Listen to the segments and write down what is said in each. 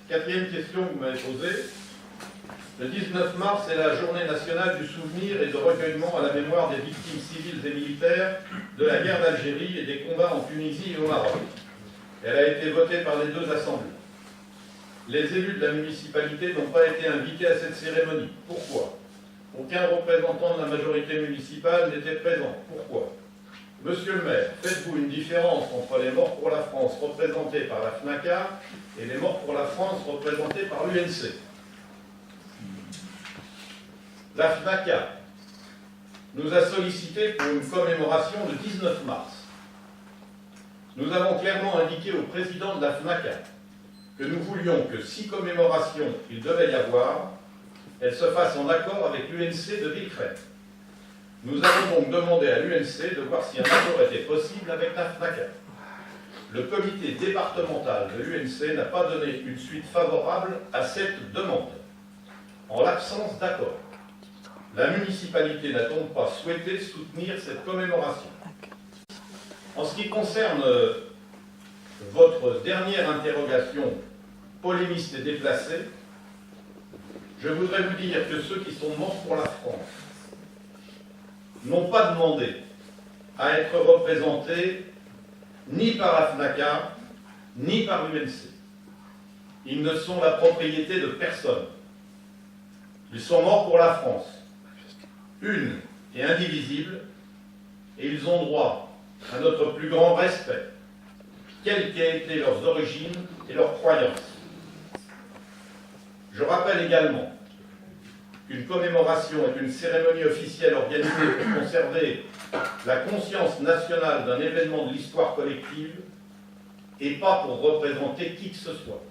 Quatrième question que vous m'avez posée. Le 19 mars est la journée nationale du souvenir et de recueillement à la mémoire des victimes civiles et militaires de la guerre d'Algérie et des combats en Tunisie et au Maroc. Elle a été votée par les deux assemblées. Les élus de la municipalité n'ont pas été invités à cette cérémonie. Pourquoi? Aucun représentant de la majorité municipale n'était présent. Pourquoi? Monsieur le maire, faites-vous une différence entre les morts pour la France représentés par la FNACA et les morts pour la France représentés par l'UNC? La FNACA nous a sollicité pour une commémoration le 19 mars. Nous avons clairement indiqué au président de la FNACA que nous voulions que si commémoration il devait y avoir, elle se fasse en accord avec l'UNC de Villecrève. Nous avons donc demandé à l'UNC de voir si un accord était possible avec la FNACA. Le comité départemental de l'UNC n'a pas donné une suite favorable à cette demande. En l'absence d'accord, la municipalité n'a donc pas souhaité soutenir cette commémoration. En ce qui concerne votre dernière interrogation polémiste et déplacée, je voudrais vous dire que ceux qui sont morts pour la France n'ont pas demandé à être représentés ni par la FNACA, ni par l'UNC. Ils ne sont la propriété de personne. Ils sont morts pour la France, une et indivisible, et ils ont droit à notre plus grand respect, quelles qu'aient été leurs origines et leurs croyances. Je rappelle également qu'une commémoration est une cérémonie officielle organisée pour conserver la conscience nationale d'un événement de l'histoire collective et pas pour représenter qui que ce soit.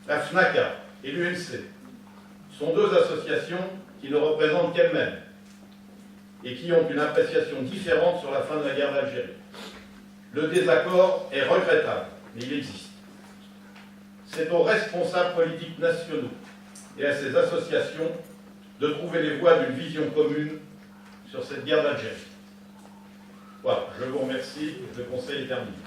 La FNACA et l'UNC sont deux associations qui ne représentent qu'elles-mêmes et qui ont une appréciation différente sur la fin de la guerre d'Algérie. Le désaccord est regrettable, mais il existe. C'est aux responsables politiques nationaux et à ces associations de trouver les voies d'une vision commune sur cette guerre d'Algérie. Voilà, je vous remercie, le conseil est terminé.